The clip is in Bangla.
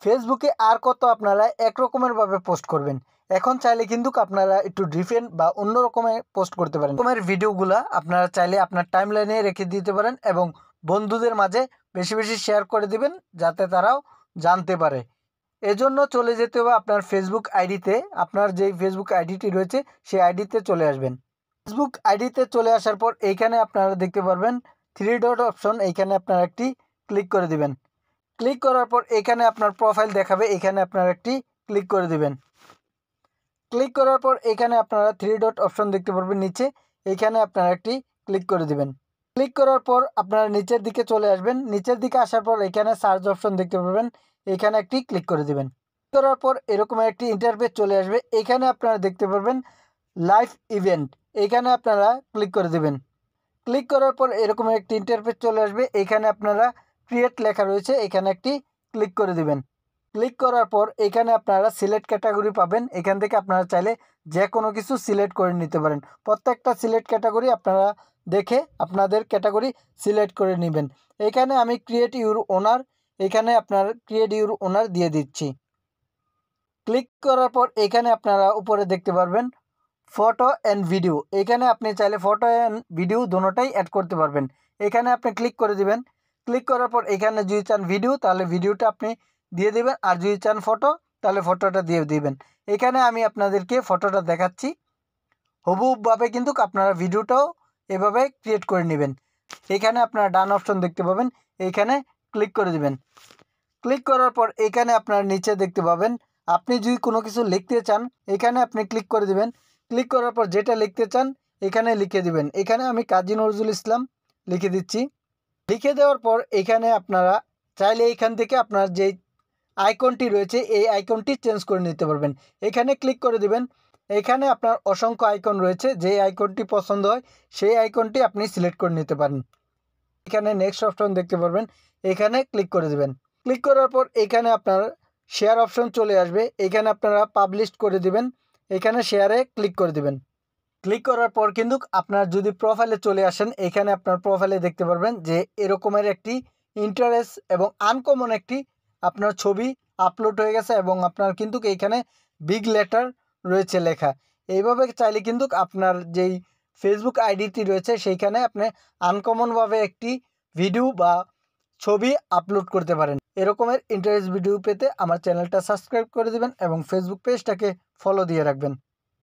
ফেসবুকে আর কত আপনারা একরকমের ভাবে পোস্ট করবেন। এখন চাইলে কিন্তু আপনারা একটু ডিফারেন্ট বা অন্য রকমের পোস্ট করতে পারেন। রকমের ভিডিওগুলা আপনারা চাইলে আপনার টাইমলাইনে রেখে দিতে পারেন এবং বন্ধুদের মাঝে বেশি বেশি শেয়ার করে দিবেন যাতে তারাও জানতে পারে। এজন্য চলে যেতে হবে আপনার ফেসবুক আইডিতে। আপনার যেই ফেসবুক আইডিটি রয়েছে সেই আইডিতে চলে আসবেন। ফেসবুক আইডিতে চলে আসার পর এইখানে আপনারা দেখতে পারবেন থ্রি ডট অপশন, এইখানে আপনারা একটি ক্লিক করে দিবেন। ক্লিক করার পর এখানে আপনার প্রোফাইল দেখাবে, এখানে আপনারা একটি ক্লিক করে দিবেন। ক্লিক করার পর এখানে আপনারা থ্রি ডট অপশন দেখতে পারবেন নিচে, এইখানে আপনারা একটি ক্লিক করে দিবেন। ক্লিক করার পর আপনারা নিচের দিকে চলে আসবেন। নিচের দিকে আসার পর এখানে সার্চ অপশন দেখতে পারবেন, এখানে একটি ক্লিক করে দিবেন। করার পর এরকম একটি ইন্টারফেস চলে আসবে। এখানে আপনারা দেখতে পারবেন লাইভ ইভেন্ট, এখানে আপনারা ক্লিক করে দিবেন। ক্লিক করার পর এরকম একটি ইন্টারফেস চলে আসবে। এখানে আপনারা ক্রিয়েট লেখা রয়েছে, এখানে একটি ক্লিক করে দিবেন। ক্লিক করার পর এখানে আপনারা সিলেক্ট ক্যাটাগরি পাবেন। এখান থেকে আপনারা চাইলে যে কোনো কিছু সিলেক্ট করে নিতে পারেন। প্রত্যেকটা সিলেক্ট ক্যাটাগরি আপনারা দেখে আপনাদের ক্যাটাগরি সিলেক্ট করে নেবেন। এখানে আমি ক্রিয়েট ইউর ওনার, এখানে আপনার ক্রিয়েট ইউর ওনার দিয়ে দিচ্ছি। ক্লিক করার পর এখানে আপনারা উপরে দেখতে পারবেন ফটো অ্যান্ড ভিডিও, এখানে আপনি চাইলে ফটো অ্যান্ড ভিডিও দুটোটাই অ্যাড করতে পারবেন। এখানে আপনি ক্লিক করে দিবেন। ক্লিক করার পর এখানে যদি চান ভিডিও তাহলে ভিডিওটা আপনি দিয়ে দিবেন, আর যদি চান ফটো তাহলে ফটোটা দিয়ে দিবেন। এখানে আমি আপনাদেরকে ফটোটা দেখাচ্ছি। হুবহুবভাবে কিন্তু আপনারা ভিডিওটাও এভাবে ক্রিয়েট করে নেবেন। এখানে আপনারা ডান অপশন দেখতে পাবেন, এইখানে ক্লিক করে দিবেন। ক্লিক করার পর এখানে আপনারা নিচে দেখতে পাবেন আপনি যদি কোনো কিছু লিখতে চান, এখানে আপনি ক্লিক করে দিবেন। ক্লিক করার পর যেটা লিখতে চান এখানে লিখে দিবেন। এখানে আমি কাজী নজরুল ইসলাম লিখে দিচ্ছি। লিখে দেওয়ার পর এখানে আপনারা চাইলে এখান থেকে আপনার যেই আইকনটি রয়েছে এই আইকনটি চেঞ্জ করে নিতে পারবেন। এখানে ক্লিক করে দিবেন। এখানে আপনার অসংখ্য আইকন রয়েছে, যে আইকনটি পছন্দ হয় সেই আইকনটি আপনি সিলেক্ট করে নিতে পারেন। এখানে নেক্সট অপশন দেখতে পারবেন, এখানে ক্লিক করে দিবেন। ক্লিক করার পর এখানে আপনার শেয়ার অপশন চলে আসবে, এখানে আপনারা পাবলিশ করে দিবেন। এখানে শেয়ারে ক্লিক করে দিবেন। ক্লিক করার পর কিন্তু আপনার যদি প্রোফাইলে চলে আসেন, এখানে আপনার প্রোফাইলে দেখতে পারবেন যে এরকমের একটি ইন্টারেস্ট এবং আনকমন একটি আপনার ছবি আপলোড হয়ে গেছে এবং আপনার কিন্তু এইখানে বিগ লেটার রয়েছে লেখা। এইভাবে চাইলে কিন্তু আপনার যেই ফেসবুক আইডিটি রয়েছে সেইখানে আপনি আনকমনভাবে একটি ভিডিও বা ছবি আপলোড করতে পারেন। এরকমের ইন্টারেস্ট ভিডিও পেতে আমার চ্যানেলটা সাবস্ক্রাইব করে দিবেন এবং ফেসবুক পেজটাকে ফলো দিয়ে রাখবেন।